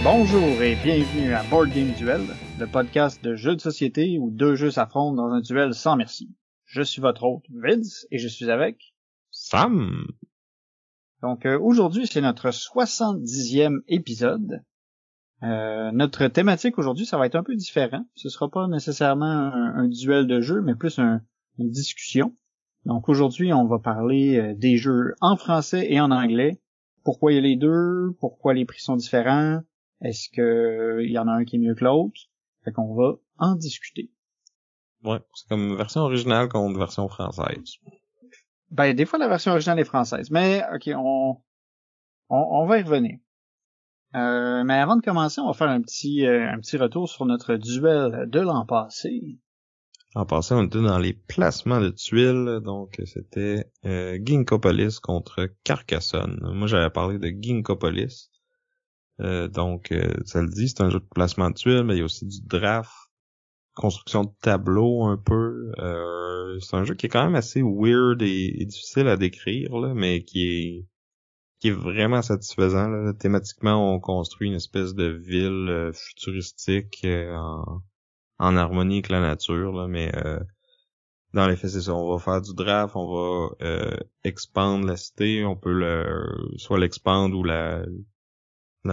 Bonjour et bienvenue à Board Game Duel, le podcast de jeux de société où deux jeux s'affrontent dans un duel sans merci. Je suis votre hôte, Vids, et je suis avec... Sam! Donc aujourd'hui, c'est notre 70e épisode. Notre thématique aujourd'hui, ça va être un peu différent. Ce sera pas nécessairement un duel de jeux, mais plus une discussion. Donc aujourd'hui, on va parler des jeux en français et en anglais. Pourquoi il y a les deux? Pourquoi les prix sont différents? Est-ce que il y en a un qui est mieux que l'autre? Fait qu'on va en discuter. Ouais, c'est comme version originale contre version française. Ben, des fois, la version originale est française. Mais, ok, on va y revenir. Mais avant de commencer, on va faire un petit retour sur notre duel de l'an passé. En passant, on était dans les placements de tuiles, donc c'était Ginkgopolis contre Carcassonne. Moi, j'avais parlé de Ginkgopolis. Donc, ça le dit, c'est un jeu de placement de tuiles, mais il y a aussi du draft, construction de tableaux un peu. C'est un jeu qui est quand même assez weird et difficile à décrire, là, mais qui est vraiment satisfaisant. Là. Thématiquement, on construit une espèce de ville futuristique en harmonie avec la nature, là, mais dans les faits, c'est ça. On va faire du draft, on va expandre la cité, on peut soit l'expandre ou la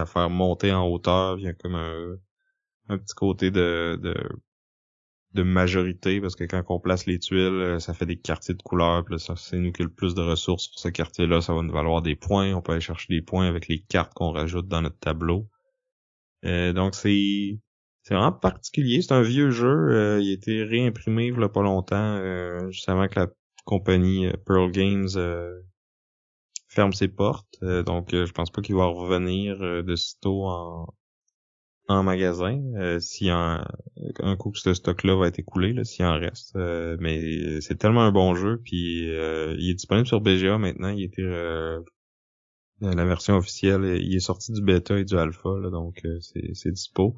faire monter en hauteur. Il y a comme un petit côté de majorité, parce que quand on place les tuiles, ça fait des quartiers de couleurs, puis là, ça, c'est nous qui a le plus de ressources sur ce quartier-là, ça va nous valoir des points, on peut aller chercher des points avec les cartes qu'on rajoute dans notre tableau. Donc c'est vraiment particulier, c'est un vieux jeu, il a été réimprimé il y a pas longtemps, juste avant que la compagnie Pearl Games ferme ses portes, donc je pense pas qu'il va revenir de sitôt en magasin, si un coup que ce stock-là va être écoulé, là, s'il en reste. Mais c'est tellement un bon jeu, puis il est disponible sur BGA maintenant. Il était la version officielle, il est sorti du bêta et du alpha, là, donc c'est dispo.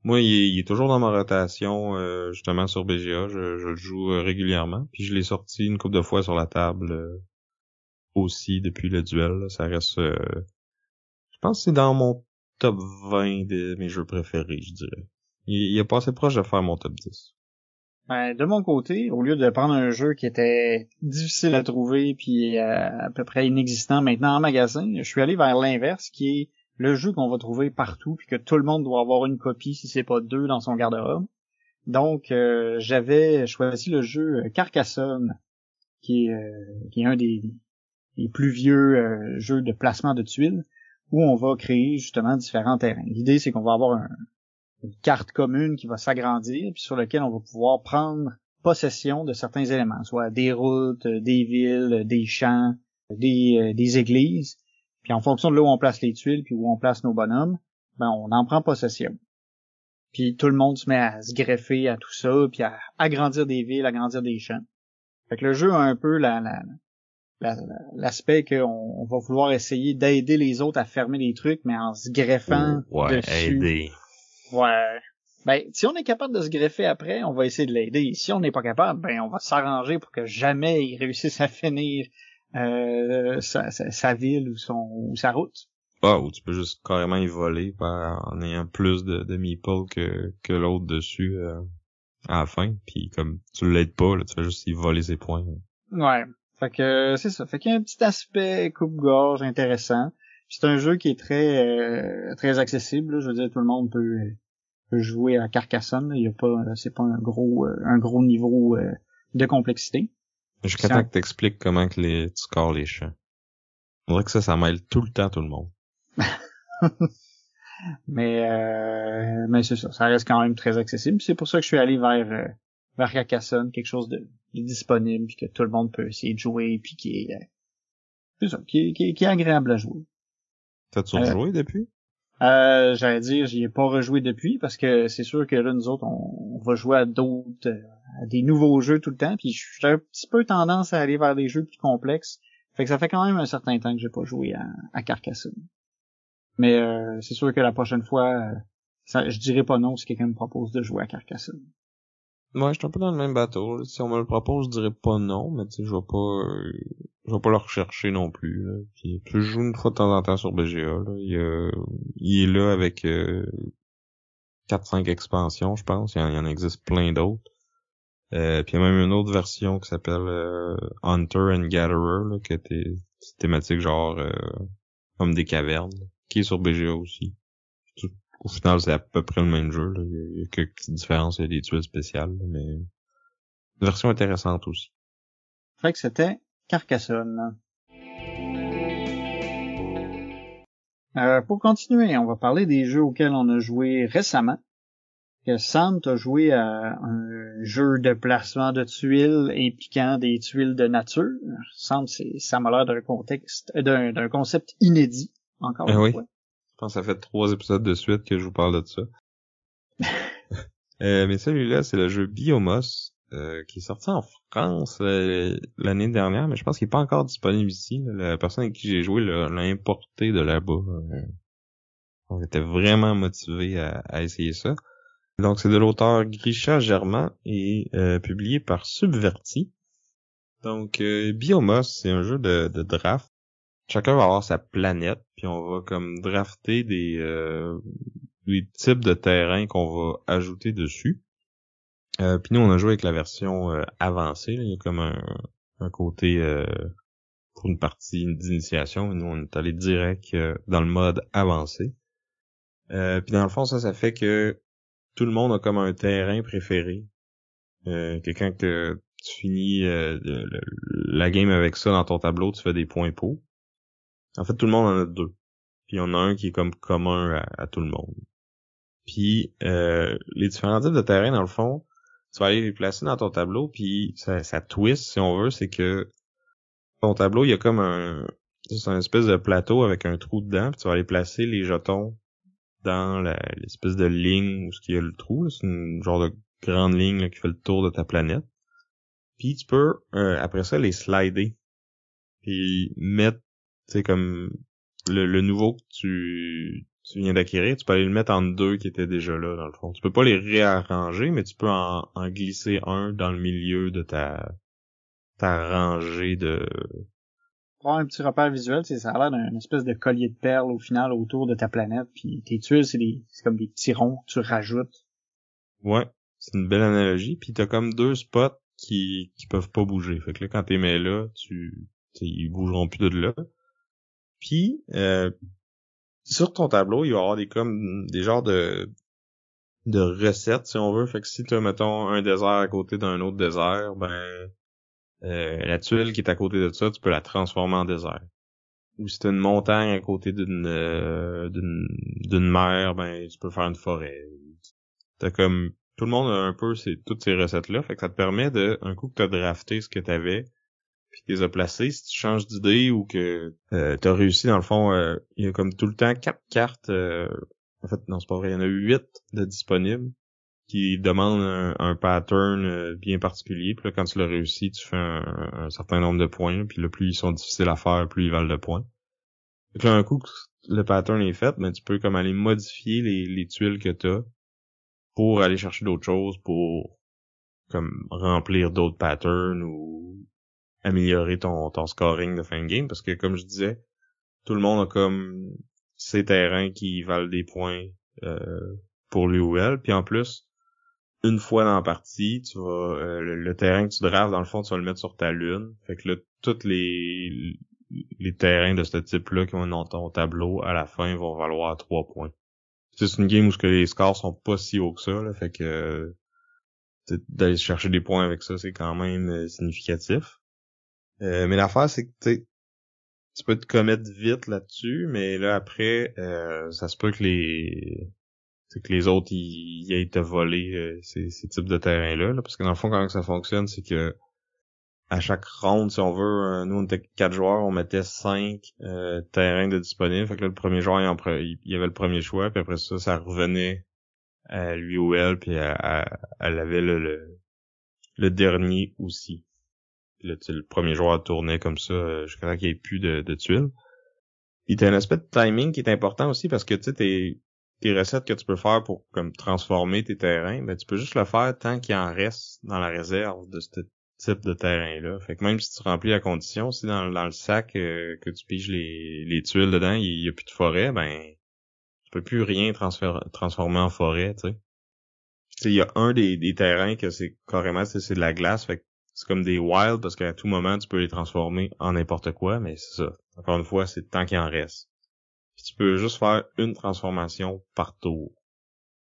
Moi, il est toujours dans ma rotation, justement sur BGA. Je le joue régulièrement, puis je l'ai sorti une couple de fois sur la table aussi depuis le duel. Là. Ça reste, je pense que c'est dans mon top 20 de mes jeux préférés, je dirais. Il est pas assez proche de faire mon top 10. Ben, de mon côté, au lieu de prendre un jeu qui était difficile à trouver puis à peu près inexistant maintenant en magasin, je suis allé vers l'inverse, qui est le jeu qu'on va trouver partout puis que tout le monde doit avoir une copie si c'est pas deux dans son garde-robe. Donc, j'avais choisi le jeu Carcassonne, qui est un des plus vieux jeux de placement de tuiles, où on va créer justement différents terrains. L'idée, c'est qu'on va avoir une carte commune qui va s'agrandir, puis sur laquelle on va pouvoir prendre possession de certains éléments, soit des routes, des villes, des champs, des églises. Puis en fonction de là où on place les tuiles, puis où on place nos bonhommes, ben on en prend possession. Puis tout le monde se met à se greffer à tout ça, puis à agrandir des villes, agrandir des champs. Fait que le jeu a un peu l'aspect qu'on va vouloir essayer d'aider les autres à fermer les trucs, mais en se greffant dessus. Aider. Ouais. Ben, si on est capable de se greffer après, on va essayer de l'aider. Si on n'est pas capable, ben on va s'arranger pour que jamais il réussisse à finir sa ville ou sa route. Ah, ou tu peux juste carrément y voler en ayant plus de meeple que l'autre dessus à la fin. Puis comme tu l'aides pas, là, tu vas juste y voler ses points. Ouais. Fait que c'est ça. Fait qu'il y a un petit aspect coupe-gorge intéressant. C'est un jeu qui est très accessible. Là. Je veux dire, tout le monde peut jouer à Carcassonne. Là. Il y a pas, c'est pas un gros niveau de complexité. Jusqu'à temps que t'expliques comment que tu scores les champs. On dirait que ça mêle tout le temps tout le monde. mais c'est ça. Ça reste quand même très accessible. C'est pour ça que je suis allé vers Carcassonne, quelque chose de disponible, puis que tout le monde peut essayer de jouer, puis qui est agréable à jouer. T'as-tu rejoué depuis? J'allais dire, j'y ai pas rejoué depuis parce que c'est sûr que là, nous autres, on va jouer à d'autres, à des nouveaux jeux tout le temps, puis j'ai un petit peu tendance à aller vers des jeux plus complexes. Fait que ça fait quand même un certain temps que j'ai pas joué à Carcassonne. Mais c'est sûr que la prochaine fois, je dirais pas non si quelqu'un me propose de jouer à Carcassonne. Moi, je suis un peu dans le même bateau, là. Si on me le propose, je dirais pas non, mais tu sais, je vais pas le rechercher non plus, là. Puis je joue une fois de temps en temps sur BGA, là. Il est là avec 4-5 expansions, je pense. Il y en existe plein d'autres. Puis il y a même une autre version qui s'appelle Hunter and Gatherer, là, qui était thématique genre comme des cavernes, qui est sur BGA aussi. Au final, c'est à peu près le même jeu, là. Il y a quelques petites différences, il y a des tuiles spéciales, mais une version intéressante aussi. Fait que c'était Carcassonne. Pour continuer, on va parler des jeux auxquels on a joué récemment. Que Sam t'a joué à un jeu de placement de tuiles impliquant des tuiles de nature. Sam, ça m'a l'air d'un contexte, d'un concept inédit, encore une fois. Je pense que ça fait 3 épisodes de suite que je vous parle de ça. Mais celui-là, c'est le jeu Biomos, qui est sorti en France l'année dernière, mais je pense qu'il est pas encore disponible ici. La personne avec qui j'ai joué l'a importé de là-bas. On était vraiment motivés à essayer ça. Donc, c'est de l'auteur Grisha Germain et publié par Subverti. Donc, Biomos, c'est un jeu de draft. Chacun va avoir sa planète, puis on va comme drafter des types de terrain qu'on va ajouter dessus. Puis nous, on a joué avec la version avancée. Là. Il y a comme un côté pour une partie d'initiation. Nous, on est allé direct dans le mode avancé. Puis dans le fond, ça fait que tout le monde a comme un terrain préféré. Quelqu'un que tu finis la game avec ça dans ton tableau, tu fais des points pour. En fait, tout le monde en a 2. Puis il y en a un qui est comme commun à tout le monde. Puis les différents types de terrain, dans le fond, tu vas aller les placer dans ton tableau, puis ça twist, si on veut, c'est que ton tableau, il y a comme c'est un espèce de plateau avec un trou dedans, puis tu vas aller placer les jetons dans l'espèce de ligne où il y a le trou. Là. C'est une genre de grande ligne là, qui fait le tour de ta planète. Puis tu peux, après ça, les slider. Puis mettre, tu sais, comme le nouveau que tu viens d'acquérir, tu peux aller le mettre entre 2 qui étaient déjà là, dans le fond. Tu peux pas les réarranger, mais tu peux en glisser un dans le milieu de ta rangée de... Pour avoir un petit repère visuel, ça a l'air d'un espèce de collier de perles au final autour de ta planète, puis tes tuiles, c'est comme des petits ronds que tu rajoutes. Ouais, c'est une belle analogie, puis t'as comme 2 spots qui peuvent pas bouger. Fait que là, quand t'es mets là, ils bougeront plus de là. Puis, sur ton tableau, il va y avoir des genres de recettes, si on veut. Fait que si tu as, mettons, un désert à côté d'un autre désert, ben la tuile qui est à côté de ça, tu peux la transformer en désert. Ou si tu as une montagne à côté d'une mer, ben tu peux faire une forêt. T'as comme tout le monde a un peu toutes ces recettes-là. Fait que ça te permet un coup que t'as drafté ce que t'avais, puis que les as placés, si tu changes d'idée ou que t'as réussi, dans le fond, il y a comme tout le temps 4 cartes. En fait, non, c'est pas vrai, il y en a 8 de disponibles qui demandent un pattern bien particulier. Puis là, quand tu l'as réussi, tu fais un certain nombre de points. Puis là, plus ils sont difficiles à faire, plus ils valent de points. Puis là, un coup que le pattern est fait, ben tu peux comme aller modifier les tuiles que t'as pour aller chercher d'autres choses, pour comme remplir d'autres patterns ou améliorer ton scoring de fin de game, parce que comme je disais, tout le monde a comme ses terrains qui valent des points pour lui ou elle, puis en plus, une fois dans la partie, tu vas le terrain que tu drafts, dans le fond, tu vas le mettre sur ta lune, fait que là, tous les terrains de ce type-là qui ont dans ton tableau, à la fin, vont valoir 3 points. C'est une game où les scores sont pas si hauts que ça, là, fait que d'aller chercher des points avec ça, c'est quand même significatif. Mais l'affaire, c'est que tu peux te commettre vite là-dessus, mais là après, ça se peut que les autres ils aillent te voler ces types de terrains-là, là, parce que dans le fond, comment ça fonctionne, c'est que à chaque ronde, si on veut, nous on était 4 joueurs, on mettait 5 terrains de disponibles. Fait que là, le premier joueur, il avait le premier choix, puis après ça revenait à lui ou elle, puis elle avait le dernier aussi. Puis là, le premier joueur tournait comme ça jusqu'à ce qu'il n'y ait plus de tuiles. Puis t'as un aspect de timing qui est important aussi parce que tu sais, tes recettes que tu peux faire pour comme transformer tes terrains, ben tu peux juste le faire tant qu'il en reste dans la réserve de ce type de terrain-là. Fait que même si tu remplis la condition, si dans le sac que tu piges les tuiles dedans, il y a plus de forêt, ben tu peux plus rien transformer en forêt, tu sais. Tu sais, il y a un des terrains que c'est carrément c'est de la glace, fait que c'est comme des wild parce qu'à tout moment tu peux les transformer en n'importe quoi, mais c'est ça. Encore une fois, c'est tant qu'il en reste. Puis tu peux juste faire une transformation par tour.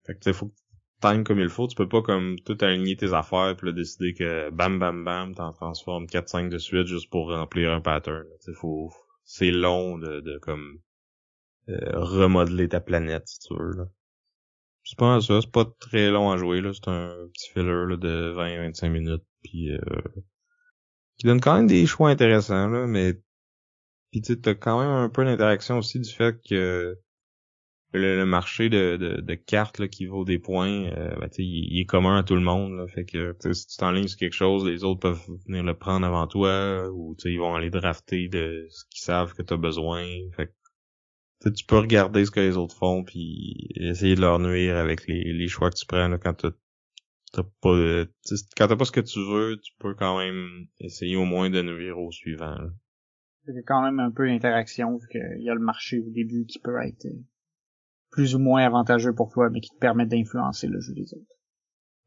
Fait que tu sais, faut que tu times comme il faut. Tu peux pas comme tout aligner tes affaires puis là, décider que bam bam bam t'en transformes 4-5 de suite juste pour remplir un pattern. Tu sais, c'est long de comme remodeler ta planète si tu veux là. C'est pas ça, c'est pas très long à jouer là, c'est un petit filler là, de 20-25 minutes puis qui donne quand même des choix intéressants là, mais puis tu sais t'as quand même un peu d'interaction aussi du fait que le marché de cartes là, qui vaut des points, ben, il est commun à tout le monde. Là, fait que si tu t'enlignes sur quelque chose, les autres peuvent venir le prendre avant toi, ou ils vont aller drafter de ce qu'ils savent que t'as besoin. Fait que tu peux regarder ce que les autres font puis essayer de leur nuire avec les choix que tu prends là, quand t'as pas quand t'as pas ce que tu veux, tu peux quand même essayer au moins de nuire au suivant. Là. Il y a quand même un peu d'interaction vu qu'il y a le marché au début qui peut être plus ou moins avantageux pour toi, mais qui te permet d'influencer le jeu des autres.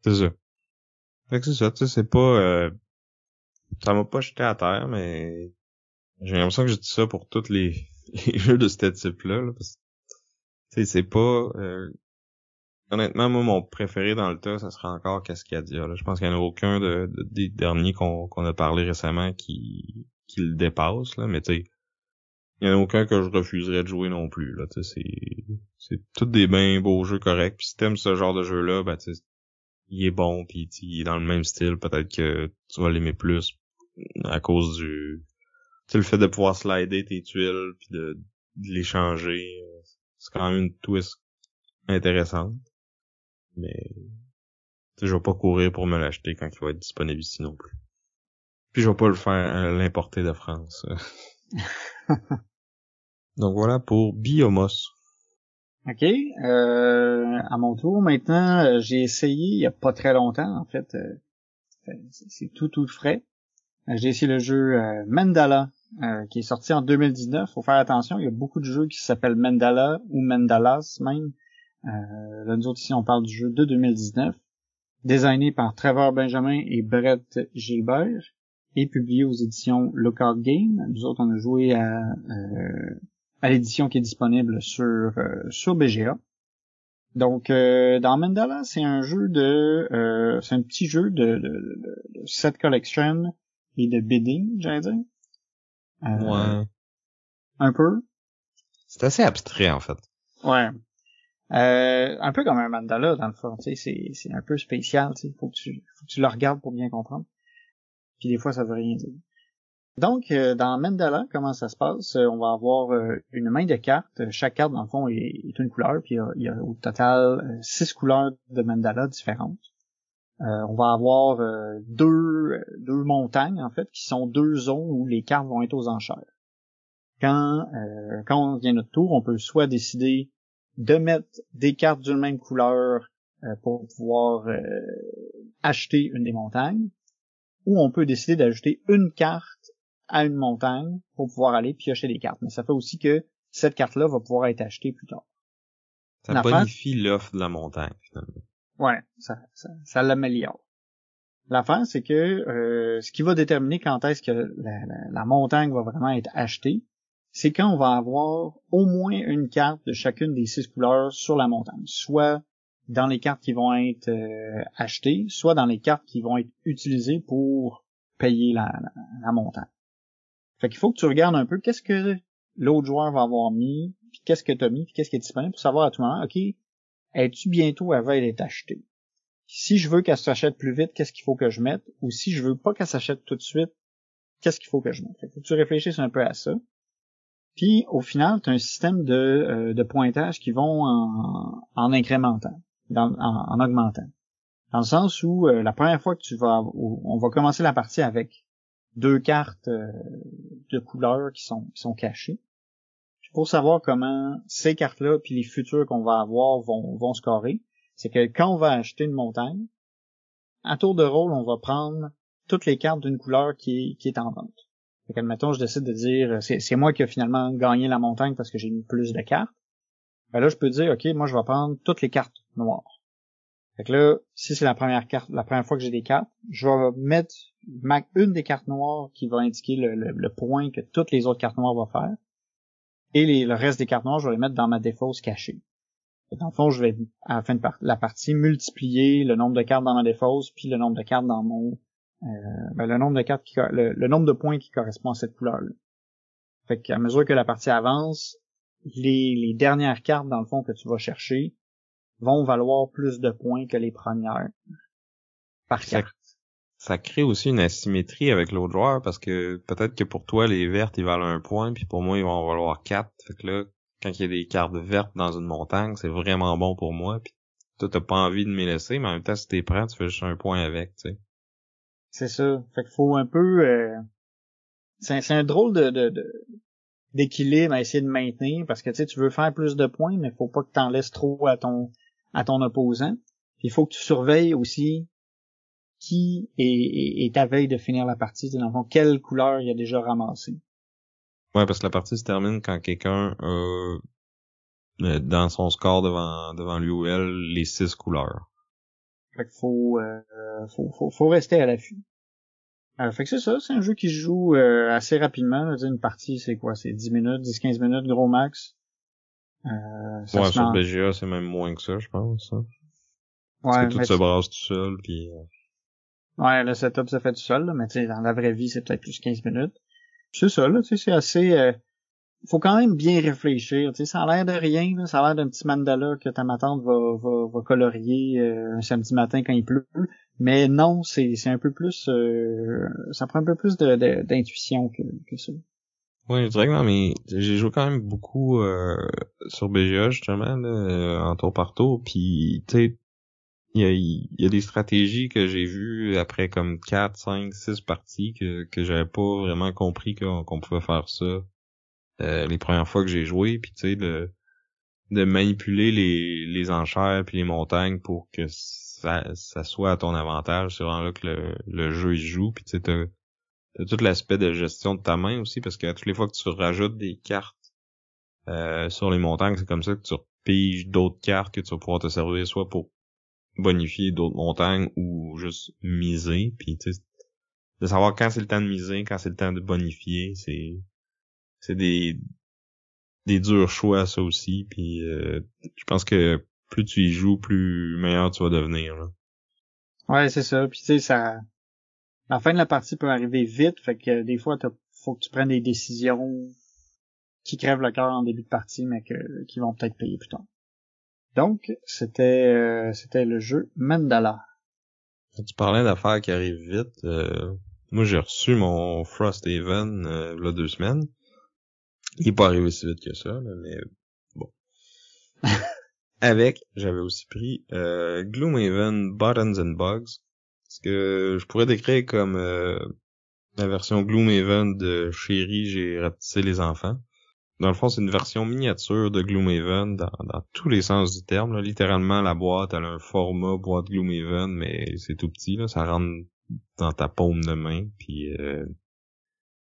C'est ça. Fait que c'est ça, tu sais, c'est pas... ça m'a pas jeté à terre, mais j'ai l'impression que je dis ça pour tous les jeux de ce type-là, là, parce que, tu sais, c'est pas... honnêtement, moi, mon préféré dans le tas, ça sera encore Cascadia, là. Je pense qu'il n'y en a aucun des derniers qu'on a parlé récemment qui le dépasse, là, mais tu sais, il y en a aucun que je refuserais de jouer non plus, là, tu sais, c'est tous des bien beaux jeux corrects, puis si t'aimes ce genre de jeu-là, ben, tu sais, il est bon, puis il est dans le même style, peut-être que tu vas l'aimer plus à cause du... Tu sais, le fait de pouvoir slider tes tuiles, puis de les changer, c'est quand même une twist intéressante, mais tu sais, je vais pas courir pour me l'acheter quand il va être disponible ici non plus. Puis je vais pas le faire l'importer de France. Donc voilà pour Biomos. OK. À mon tour, maintenant, j'ai essayé il y a pas très longtemps, en fait. C'est tout frais. J'ai essayé le jeu Mandala, qui est sorti en 2019. Faut faire attention, il y a beaucoup de jeux qui s'appellent Mandala ou Mandalas même. Là, nous autres ici, on parle du jeu de 2019, designé par Trevor Benjamin et Brett Gilbert, et publié aux éditions Lookout Game. Nous autres, on a joué à l'édition qui est disponible sur BGA. Donc, dans Mandala, c'est un jeu c'est un petit jeu de set collection et de bidding, j'allais dire. Ouais. Un peu. C'est assez abstrait, en fait. Ouais. Un peu comme un mandala, dans le fond, tu sais, c'est un peu spécial, tu sais, faut que tu le regardes pour bien comprendre. Puis des fois, ça veut rien dire. Donc, dans Mandala, comment ça se passe? On va avoir une main de cartes. Chaque carte, dans le fond, est une couleur. Puis il y a au total 6 couleurs de Mandala différentes. On va avoir deux montagnes, en fait, qui sont 2 zones où les cartes vont être aux enchères. Quand on vient notre tour, on peut soit décider de mettre des cartes d'une même couleur pour pouvoir acheter une des montagnes, ou on peut décider d'ajouter une carte à une montagne pour pouvoir aller piocher des cartes. Mais ça fait aussi que cette carte-là va pouvoir être achetée plus tard. Ça bonifie l'offre de la montagne, finalement. Ouais, ça l'améliore. L'affaire, c'est que ce qui va déterminer quand est-ce que la montagne va vraiment être achetée, c'est quand on va avoir au moins une carte de chacune des 6 couleurs sur la montagne. Soit dans les cartes qui vont être achetées, soit dans les cartes qui vont être utilisées pour payer la montagne. Fait qu'il faut que tu regardes un peu qu'est-ce que l'autre joueur va avoir mis, puis qu'est-ce que tu as mis, puis qu'est-ce qui est disponible pour savoir à tout moment, OK, es-tu bientôt à veille d'être acheté? si je veux qu'elle s'achète plus vite, qu'est-ce qu'il faut que je mette? Ou si je veux pas qu'elle s'achète tout de suite, qu'est-ce qu'il faut que je mette? Fait que faut que tu réfléchisses un peu à ça. Puis, au final, tu as un système de pointage qui vont en incrémentant, en augmentant. Dans le sens où la première fois que on va commencer la partie avec 2 cartes de couleurs qui sont cachées. Puis pour savoir comment ces cartes-là puis les futures qu'on va avoir vont scorer, c'est que quand on va acheter une montagne, à tour de rôle, on va prendre toutes les cartes d'une couleur qui est en vente. Fait qu'admettons, je décide de dire, c'est moi qui ai finalement gagné la montagne parce que j'ai mis plus de cartes. Ben là, je peux dire, OK, moi, je vais prendre toutes les cartes noires. Fait que là, si c'est la première fois que j'ai des cartes, je vais mettre une des cartes noires qui va indiquer le point que toutes les autres cartes noires vont faire. Et le reste des cartes noires, je vais les mettre dans ma défausse cachée. Et dans le fond, je vais, à la fin de la partie, multiplier le nombre de cartes dans ma défausse, puis le nombre de cartes dans mon le nombre de cartes le nombre de points qui correspond à cette couleur-là. Fait qu'à mesure que la partie avance, les dernières cartes, dans le fond, que tu vas chercher, vont valoir plus de points que les premières par carte. Ça crée aussi une asymétrie avec l'autre joueur, parce que peut-être que pour toi, les vertes, ils valent 1 point, puis pour moi, ils vont en valoir 4. Fait que là, quand il y a des cartes vertes dans une montagne, c'est vraiment bon pour moi, puis toi, t'as pas envie de me laisser, mais en même temps, si t'es prêt, tu fais juste 1 point avec, tu sais. C'est ça. Fait qu'il faut un peu... c'est un drôle d'équilibre à essayer de maintenir, parce que tu veux faire plus de points, mais faut pas que t'en laisses trop à ton opposant. Puis il faut que tu surveilles aussi qui est à veille de finir la partie, dans le fond, quelle couleur il a déjà ramassé. Ouais, parce que la partie se termine quand quelqu'un a dans son score devant lui ou elle les 6 couleurs. Fait qu'il faut rester à l'affût. Fait que c'est ça, c'est un jeu qui se joue assez rapidement. Une partie, c'est quoi? C'est 10 minutes, 10-15 minutes, gros max. Ouais, sur BGA, c'est même moins que ça, je pense. Hein. Parce que tout se brasse tout seul, puis... Ouais, le setup se fait tout seul, là, mais tu sais, dans la vraie vie, c'est peut-être plus 15 minutes. Puis c'est ça, là, tu sais, c'est assez... faut quand même bien réfléchir, tu sais, ça a l'air de rien, là, ça a l'air d'un petit mandala que ta tante va colorier un samedi matin quand il pleut, mais non, c'est un peu plus... ça prend un peu plus d'intuition que ça. Oui, je dirais que non, mais j'ai joué quand même beaucoup sur BGA, justement, là, en tour par tour, puis tu sais, il y a des stratégies que j'ai vues après comme 4, 5, 6 parties que j'avais pas vraiment compris qu'on pouvait faire ça les premières fois que j'ai joué, puis tu sais, de manipuler les enchères puis les montagnes pour que ça soit à ton avantage. C'est vraiment là que le jeu il se joue, puis tu sais, t'as tout l'aspect de gestion de ta main aussi, parce que toutes les fois que tu rajoutes des cartes sur les montagnes, c'est comme ça que tu repiges d'autres cartes que tu vas pouvoir te servir soit pour bonifier d'autres montagnes ou juste miser, puis tu sais, de savoir quand c'est le temps de miser, quand c'est le temps de bonifier, c'est des durs choix, ça aussi, puis je pense que plus tu y joues, plus meilleur tu vas devenir, là. Ouais, c'est ça, puis tu sais, la fin de la partie peut arriver vite, fait que des fois, faut que tu prennes des décisions qui crèvent le cœur en début de partie, mais qui vont peut-être payer plus tard. Donc, c'était le jeu Mandala. Tu parlais d'affaires qui arrivent vite. Moi, j'ai reçu mon Frosthaven là 2 semaines. Il est pas arrivé si vite que ça, là, mais bon. J'avais aussi pris Gloomhaven Buttons and Bugs. Ce que je pourrais décrire comme la version Gloomhaven de Chérie, j'ai rapetissé les enfants. Dans le fond, c'est une version miniature de Gloomhaven dans tous les sens du terme. Là. Littéralement, la boîte, elle a un format boîte Gloomhaven, mais c'est tout petit. Là. Ça rentre dans ta paume de main. Puis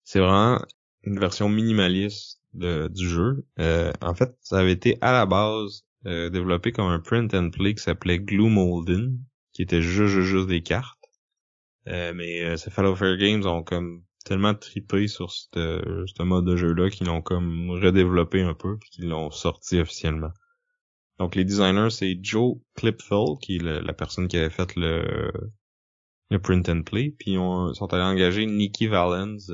c'est vraiment une version minimaliste du jeu. En fait, ça avait été à la base développé comme un print and play qui s'appelait Gloomholden, qui était juste des cartes. Mais Cephalo Fair Games ont comme tellement trippé sur ce mode de jeu-là qu'ils l'ont comme redéveloppé un peu puis qu'ils l'ont sorti officiellement. Donc les designers, c'est Joe Clipfell, qui est la personne qui avait fait le print and play, puis ils sont allés engager Nikki Valens,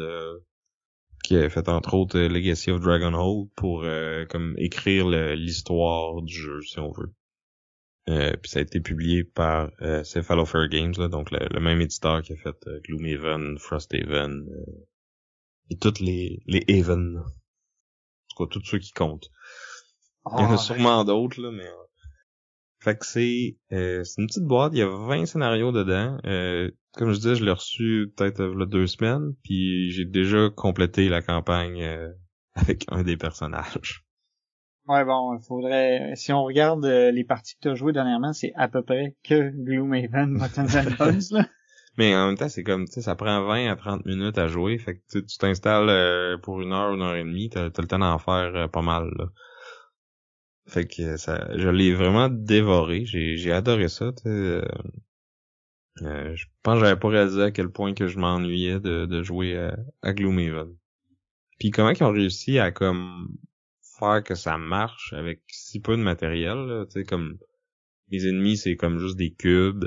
qui avait fait entre autres Legacy of Dragonhold pour comme écrire l'histoire du jeu, si on veut. Puis ça a été publié par Cephalofair Games, là, donc le même éditeur qui a fait Gloomhaven, Frosthaven et toutes les Haven. En tout cas, tous ceux qui comptent. Il y en a sûrement d'autres, là, mais... Fait que c'est une petite boîte, il y a 20 scénarios dedans. Comme je disais, je l'ai reçu peut-être il y a 2 semaines, puis j'ai déjà complété la campagne avec un des personnages. Ouais, bon, faudrait... Si on regarde les parties que tu as jouées dernièrement, c'est à peu près que Gloomhaven, Buttons and Bugs, là. Mais en même temps, c'est comme, tu sais, ça prend 20 à 30 minutes à jouer, fait que tu t'installes pour 1 heure et demie, t'as le temps d'en faire pas mal, là. Fait que je l'ai vraiment dévoré, j'ai adoré ça, tu sais. Je pense que j'avais pas réalisé à quel point que je m'ennuyais de jouer à Gloomhaven. Puis comment ils ont réussi à comme faire que ça marche avec si peu de matériel, là, tu sais, comme les ennemis, c'est comme juste des cubes.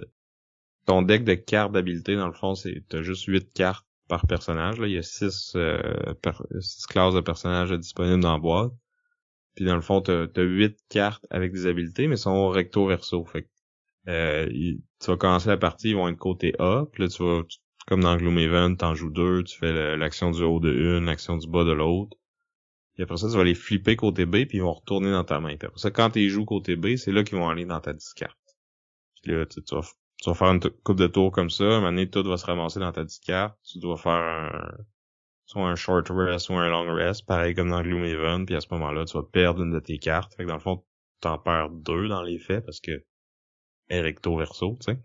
Ton deck de cartes d'habilité, dans le fond, t'as juste 8 cartes par personnage, là. Il y a 6 classes de personnages disponibles dans la boîte. Puis dans le fond, t'as 8 cartes avec des habilités, mais sont recto verso. Fait que tu vas commencer la partie, ils vont être côté A, puis là comme dans Gloomhaven, t'en joues 2, tu fais l'action du haut de une, l'action du bas de l'autre. Puis après ça, tu vas les flipper côté B, puis ils vont retourner dans ta main. Puis après ça, quand tu joues côté B, c'est là qu'ils vont aller dans ta discarte. Puis là, tu vas faire une coupe de tours comme ça, à un moment donné, tout va se ramasser dans ta discarte. Tu dois faire soit un short rest ou un long rest, pareil comme dans Gloomhaven, puis à ce moment-là, tu vas perdre une de tes cartes. Fait que dans le fond, t'en perds 2 dans les faits, parce que recto verso, tu sais.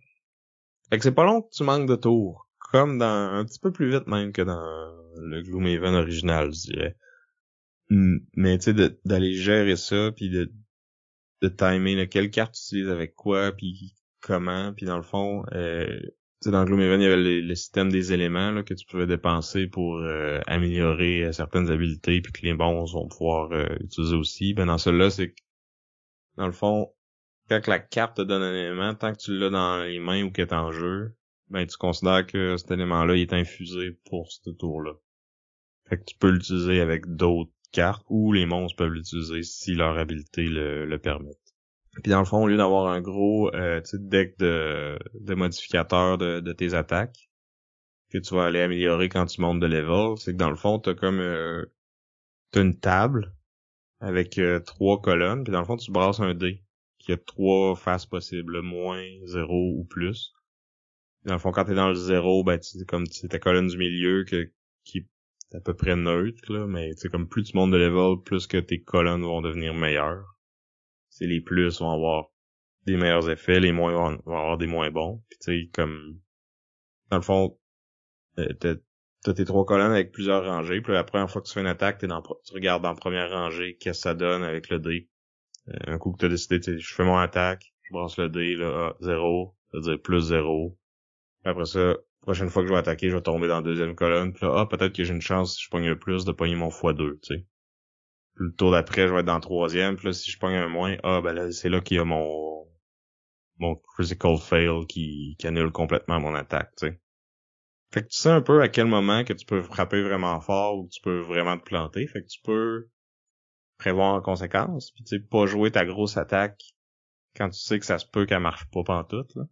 Fait que c'est pas long que tu manques de tours. Comme un petit peu plus vite même que dans le Gloomhaven original, je dirais. Mais tu sais, d'aller gérer ça, puis de timer là, quelle carte tu utilises avec quoi, puis comment, puis dans le fond, tu sais, dans Gloomhaven, il y avait le système des éléments là, que tu pouvais dépenser pour améliorer certaines habilités, puis que les bons vont pouvoir utiliser aussi. Ben dans celui-là, c'est que, dans le fond, quand la carte te donne un élément, tant que tu l'as dans les mains ou qu'elle est en jeu, ben tu considères que cet élément-là il est infusé pour ce tour-là. Fait que tu peux l'utiliser avec d'autres cartes ou les monstres peuvent l'utiliser si leur habilité le permet. Puis dans le fond, au lieu d'avoir un gros deck de modificateurs de tes attaques que tu vas aller améliorer quand tu montes de level, c'est que dans le fond, t'as une table avec 3 colonnes, puis dans le fond, tu brasses un dé qui a 3 faces possibles, moins, 0 ou plus. Dans le fond, quand t'es dans le 0, ben c'est ta colonne du milieu qui est à peu près neutre, là, mais c'est comme plus tu montes de level, plus que tes colonnes vont devenir meilleures. C'est les plus vont avoir des meilleurs effets, les moins vont avoir des moins bons. Puis tu sais, comme dans le fond, t'as tes 3 colonnes avec plusieurs rangées, puis la première fois que tu fais une attaque, tu regardes dans la première rangée qu'est-ce que ça donne avec le dé. Un coup que t'as décidé, je fais mon attaque, je brasse le dé, là, 0, ça veut dire plus 0. Après ça, prochaine fois que je vais attaquer, je vais tomber dans la deuxième colonne, puis là, peut-être que j'ai une chance, si je pogne le plus, de pogner mon x2, tu sais. Puis le tour d'après, je vais être dans le troisième, puis là, si je pogne un moins, ben là, c'est là qu'il y a mon critical fail qui annule complètement mon attaque, tu sais. Fait que tu sais un peu à quel moment que tu peux frapper vraiment fort ou que tu peux vraiment te planter, fait que tu peux prévoir en conséquence, puis tu sais, pas jouer ta grosse attaque quand tu sais que ça se peut qu'elle marche pas pantoute, là.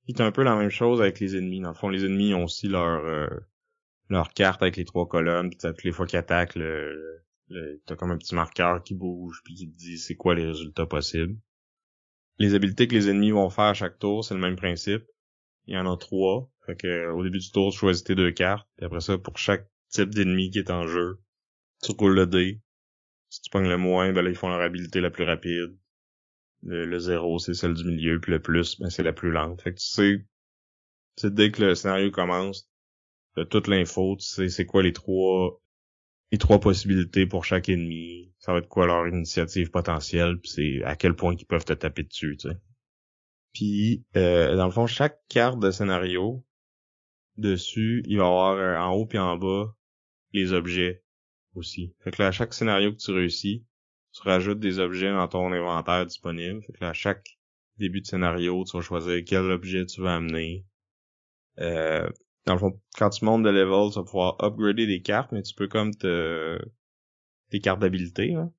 Puis c'est un peu la même chose avec les ennemis. Dans le fond, les ennemis ont aussi leur carte avec les 3 colonnes, puis toutes les fois qu'ils attaquent, t'as comme un petit marqueur qui bouge, puis qui te dit c'est quoi les résultats possibles. Les habiletés que les ennemis vont faire à chaque tour, c'est le même principe. Il y en a 3. Fait que au début du tour, tu choisis tes 2 cartes. Puis après ça, pour chaque type d'ennemi qui est en jeu, tu roules le dé. Si tu pognes le moins, ben là, ils font leur habilité la plus rapide. Le 0, c'est celle du milieu, puis le plus, ben c'est la plus lente. Fait que tu sais, dès que le scénario commence, t'as toute l'info, tu sais c'est quoi les trois possibilités pour chaque ennemi, ça va être quoi leur initiative potentielle, puis c'est à quel point ils peuvent te taper dessus, tu sais. Puis, dans le fond, chaque carte de scénario, dessus, il va y avoir en haut puis en bas les objets aussi. Fait que là, à chaque scénario que tu réussis, tu rajoutes des objets dans ton inventaire disponible. Fait que là, à chaque début de scénario, tu vas choisir quel objet tu vas amener. Dans le fond, quand tu montes de level, tu vas pouvoir upgrader des cartes, mais tu peux comme tes cartes d'habilité, là.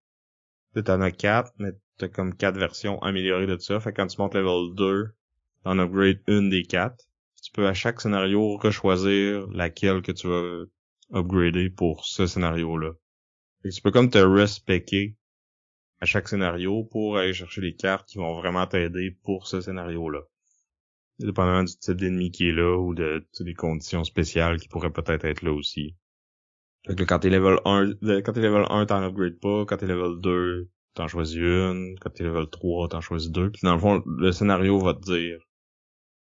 T'en as 4, mais t'as comme 4 versions améliorées de ça. Fait que quand tu montes level 2, t'en upgrade une des 4. Tu peux à chaque scénario rechoisir laquelle que tu vas upgrader pour ce scénario-là. Fait que tu peux comme te respecter à chaque scénario pour aller chercher les cartes qui vont vraiment t'aider pour ce scénario-là. Dépendamment du type d'ennemi qui est là ou des conditions spéciales qui pourraient peut-être être là aussi. Fait que là, quand t'es level 1, t'en upgrades pas. Quand t'es level 2, t'en choisis une. Quand t'es level 3, t'en choisis 2. Puis dans le fond, le scénario va te dire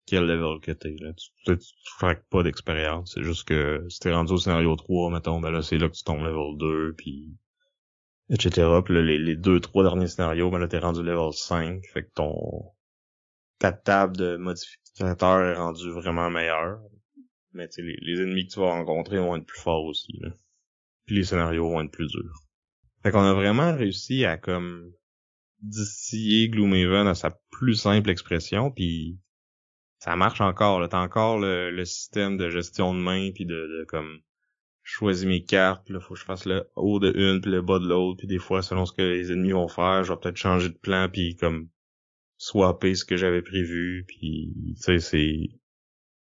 quel level que t'es, là. Tu fraques pas d'expérience. C'est juste que si t'es rendu au scénario 3, mettons, ben là, c'est là que tu tombes level 2, puis etc. Puis là, les 2-3 derniers scénarios, ben là, t'es rendu level 5. Fait que ta table de modificateurs est rendue vraiment meilleure. Mais tu sais, les ennemis que tu vas rencontrer vont être plus forts aussi, là. Puis les scénarios vont être plus durs. Fait qu'on a vraiment réussi à comme distiller Gloomhaven à sa plus simple expression, puis ça marche encore, là. T'as encore le système de gestion de main, puis de comme je choisis mes cartes, puis là faut que je fasse le haut de une puis le bas de l'autre, puis des fois selon ce que les ennemis vont faire, je vais peut-être changer de plan puis comme swapper ce que j'avais prévu, puis tu sais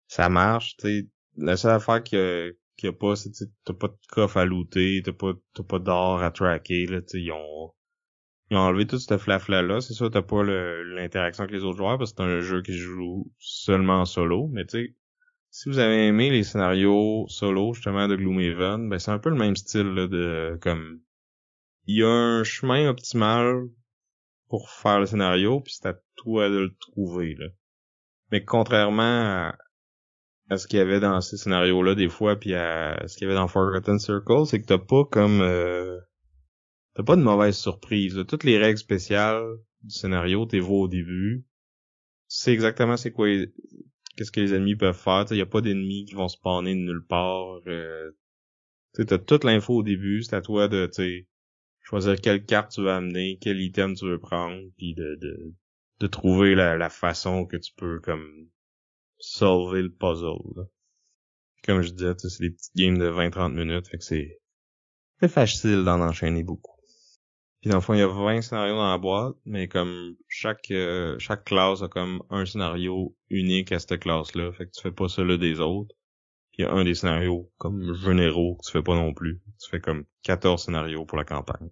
ça marche, tu sais. La seule affaire qu'il y a pas, c'est que t'as pas de coffre à looter, t'as pas d'or à tracker, là, tu sais, ils ont enlevé tout ce flafla-là. C'est sûr, t'as pas l'interaction avec les autres joueurs parce que c'est un jeu qui se joue seulement en solo, mais tu sais, si vous avez aimé les scénarios solo, justement, de Gloomhaven, ben c'est un peu le même style, là, de, comme, il y a un chemin optimal pour faire le scénario, puis c'est à toi de le trouver, là. Mais contrairement à ce qu'il y avait dans ces scénarios-là des fois, puis à ce qu'il y avait dans Forgotten Circle, c'est que t'as pas comme t'as pas de mauvaise surprise, là. Toutes les règles spéciales du scénario, t'es vois au début. Tu sais exactement c'est quoi qu'est-ce que les ennemis peuvent faire. Il y a pas d'ennemis qui vont spawner de nulle part. T'as toute l'info au début, c'est à toi de choisir quelle carte tu veux amener, quel item tu veux prendre, puis de trouver la façon que tu peux comme solver le puzzle, là. Comme je disais, c'est des petites games de 20-30 minutes, fait que c'est facile d'en enchaîner beaucoup. Puis dans le fond, il y a 20 scénarios dans la boîte, mais comme chaque classe a comme un scénario unique à cette classe-là, fait que tu fais pas celui des autres. Puis il y a un des scénarios comme généraux que tu fais pas non plus. Tu fais comme 14 scénarios pour la campagne.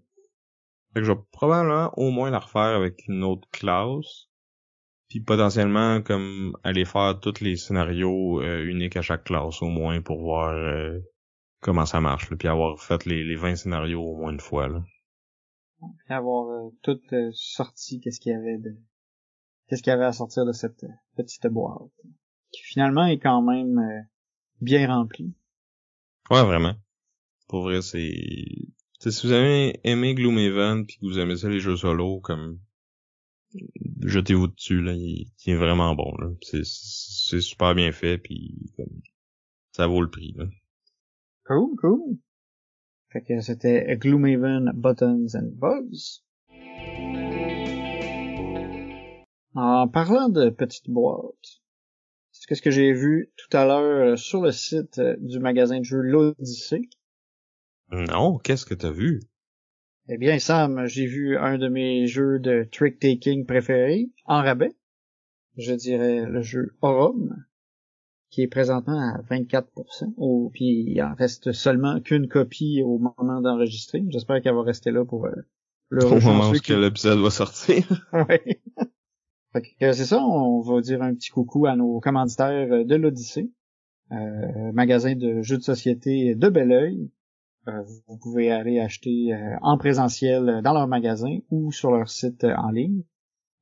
Fait que je vais probablement au moins la refaire avec une autre classe. Puis potentiellement comme aller faire tous les scénarios uniques à chaque classe au moins pour voir comment ça marche, là, puis avoir fait les 20 scénarios au moins une fois, là. Puis avoir tout sorti qu'est-ce qu'il y avait à sortir de cette petite boîte, qui finalement est quand même bien remplie. Ouais, vraiment. Pour vrai, si vous avez aimé Gloomhaven puis que vous aimez ça les jeux solo, comme jetez-vous dessus, là, il est vraiment bon, là. C'est super bien fait puis comme ça vaut le prix, là. Cool. Fait que c'était Gloomhaven Buttons and Bugs. En parlant de petites boîtes, c'est ce que j'ai vu tout à l'heure sur le site du magasin de jeux l'Odyssée. Non, qu'est-ce que t'as vu? Eh bien, Sam, j'ai vu un de mes jeux de trick-taking préférés en rabais. Je dirais le jeu Aurum, qui est présentement à 24%. Puis il en reste seulement qu'une copie au moment d'enregistrer. J'espère qu'elle va rester là pour le au moment où l'épisode va sortir. Ouais. Fait que c'est ça, on va dire un petit coucou à nos commanditaires de l'Odyssée, magasin de jeux de société de Belleuil. Vous pouvez aller acheter en présentiel dans leur magasin ou sur leur site en ligne.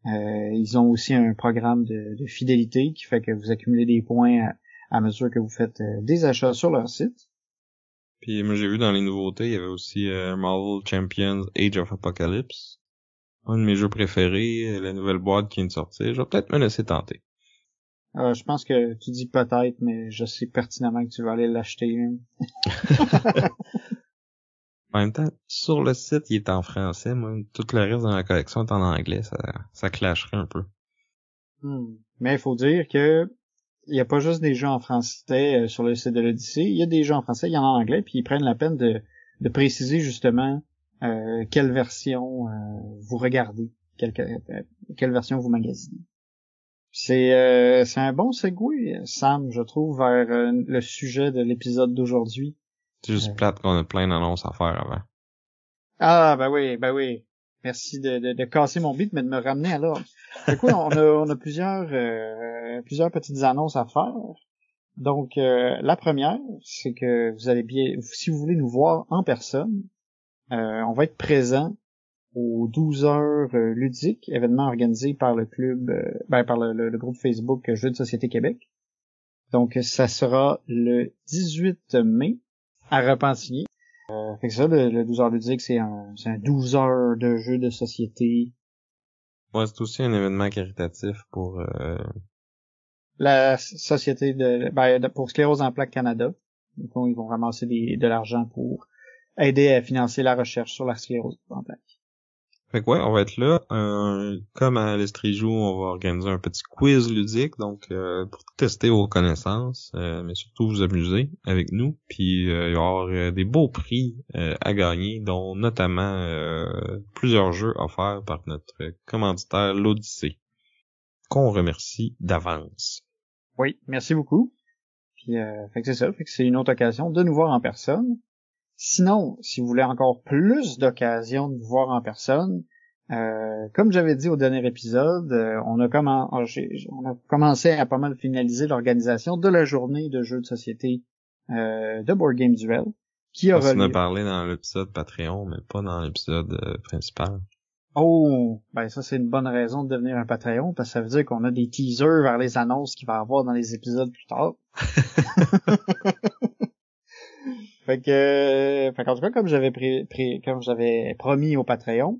Ils ont aussi un programme de fidélité qui fait que vous accumulez des points à mesure que vous faites des achats sur leur site. Puis moi j'ai vu dans les nouveautés, il y avait aussi Marvel Champions Age of Apocalypse. Un de mes jeux préférés, la nouvelle boîte qui vient de sortir. Je vais peut-être me laisser tenter. Je pense que tu dis peut-être, mais je sais pertinemment que tu vas aller l'acheter. En même temps, sur le site, il est en français. Moi, tout le reste dans la collection est en anglais. Ça clasherait un peu. Mais il faut dire que il y a pas juste des jeux en français sur le site de l'Odyssée. Il y a des jeux en français, il y en a en anglais, puis ils prennent la peine de préciser justement quelle version vous regardez, quelle version vous magasinez. C'est un bon segue, Sam, je trouve, vers le sujet de l'épisode d'aujourd'hui. C'est juste plate qu'on a plein d'annonces à faire avant. Ah, ben oui. Merci de casser mon beat, mais de me ramener à l'ordre. Fait quoi, on a plusieurs petites annonces à faire. Donc, la première, c'est que vous allez si vous voulez nous voir en personne, on va être présent aux 12 heures ludiques, événement organisé par le club, par le groupe Facebook Jeux de Société Québec. Donc, ça sera le 18 mai à Repentigny. Fait que ça, le 12 heures ludique, c'est un 12 heures de jeux de société. Ouais, c'est aussi un événement caritatif pour La société pour Sclérose en plaques Canada. Donc, ils vont ramasser de l'argent pour aider à financer la recherche sur la sclérose en plaques. Fait que ouais, on va être là. Comme à l'Estrie-Joue, on va organiser un petit quiz ludique, donc pour tester vos connaissances, mais surtout vous amuser avec nous. Puis il va y avoir des beaux prix à gagner, dont notamment plusieurs jeux offerts par notre commanditaire l'Odyssée, qu'on remercie d'avance. Oui, merci beaucoup. Puis fait que c'est ça, fait que c'est une autre occasion de nous voir en personne. Sinon, si vous voulez encore plus d'occasions de nous voir en personne, comme j'avais dit au dernier épisode, on a commencé à pas mal finaliser l'organisation de la journée de jeux de société de Board Game Duel, qui aura lieu. On a parlé dans l'épisode Patreon, mais pas dans l'épisode principal. Oh, ben ça c'est une bonne raison de devenir un Patreon, parce que ça veut dire qu'on a des teasers vers les annonces qu'il va y avoir dans les épisodes plus tard. Fait qu'en tout cas, comme j'avais promis au Patreon,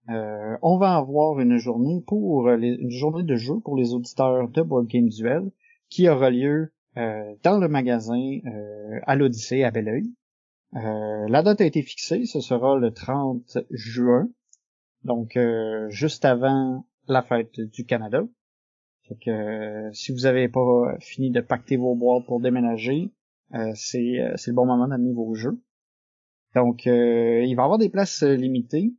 on va avoir une journée une journée de jeu pour les auditeurs de Board Game Duel qui aura lieu dans le magasin à l'Odyssée à Belleuil. La date a été fixée, ce sera le 30 juin, donc juste avant la fête du Canada. Fait que si vous avez pas fini de pacter vos boîtes pour déménager, c'est le bon moment d'amener vos jeux. Donc, il va y avoir des places limitées.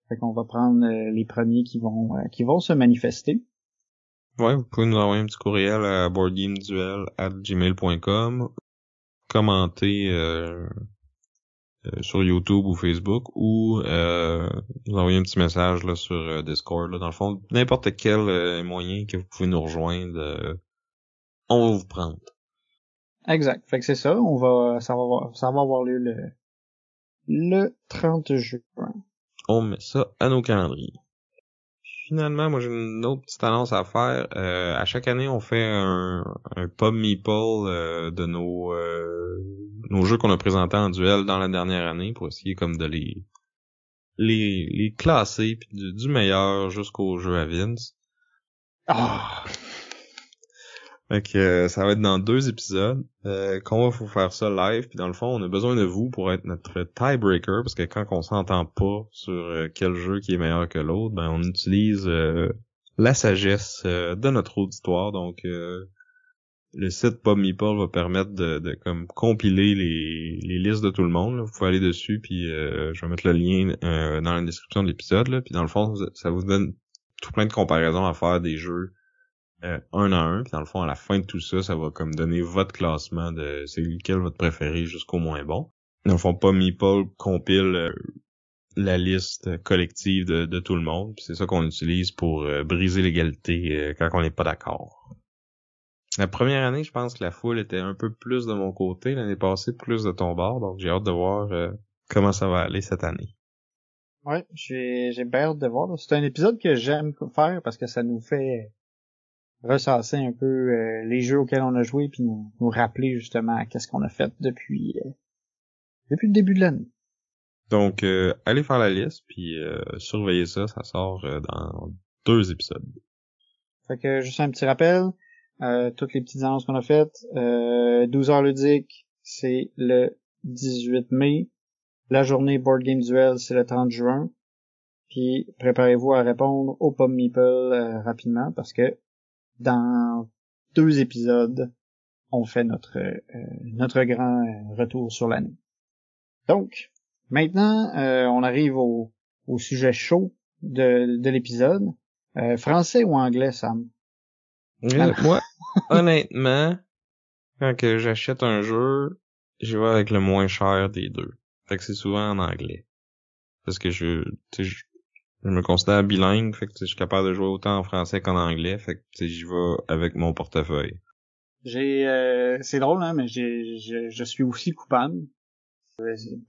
Fait qu'on va prendre les premiers qui vont se manifester. Ouais, vous pouvez nous envoyer un petit courriel à boardgameduel@gmail.com, commenter sur YouTube ou Facebook, ou nous envoyer un petit message là sur Discord. Là. Dans le fond, n'importe quel moyen que vous pouvez nous rejoindre, on va vous prendre. Exact. Fait que c'est ça. Ça va avoir lieu le 30 juin. On met ça à nos calendriers. Finalement, moi j'ai une autre petite annonce à faire. À chaque année, on fait un pub meeple de nos jeux qu'on a présentés en duel dans la dernière année pour essayer comme de les classer puis du meilleur jusqu'au jeu à Vince. Ah! Fait que ça va être dans 2 épisodes qu'on va vous faire ça live, puis dans le fond on a besoin de vous pour être notre tiebreaker, parce que quand on s'entend pas sur quel jeu qui est meilleur que l'autre, ben on utilise la sagesse de notre auditoire. Donc le site Pub Meeple va permettre de comme compiler les listes de tout le monde là. Vous pouvez aller dessus, puis je vais mettre le lien dans la description de l'épisode là. Puis dans le fond ça vous donne tout plein de comparaisons à faire des jeux un à un, puis dans le fond, à la fin de tout ça, ça va comme donner votre classement de c'est lequel votre préféré jusqu'au moins bon. Dans le fond, pas Meeple compile la liste collective de tout le monde, puis c'est ça qu'on utilise pour briser l'égalité quand on n'est pas d'accord. La première année, je pense que la foule était un peu plus de mon côté, l'année passée plus de ton bord, donc j'ai hâte de voir comment ça va aller cette année. Ouais, j'ai bien hâte de voir. C'est un épisode que j'aime faire parce que ça nous fait ressasser un peu les jeux auxquels on a joué, puis nous rappeler justement qu'est-ce qu'on a fait depuis le début de l'année. Donc, allez faire la liste, puis surveillez ça sort dans 2 épisodes. Fait que juste un petit rappel, toutes les petites annonces qu'on a faites, 12 heures ludiques, c'est le 18 mai, la journée Board Game Duel, c'est le 30 juin, puis préparez-vous à répondre au Pub Meeple rapidement, parce que dans 2 épisodes, on fait notre grand retour sur l'année. Donc, Maintenant, on arrive au sujet chaud de l'épisode. Français ou anglais, Sam? Alors, Moi, honnêtement, quand que j'achète un jeu, je vais avec le moins cher des deux. Fait que c'est souvent en anglais. Parce que je me considère bilingue, fait que je suis capable de jouer autant en français qu'en anglais, fait que j'y vais avec mon portefeuille. c'est drôle, hein, mais je suis aussi coupable.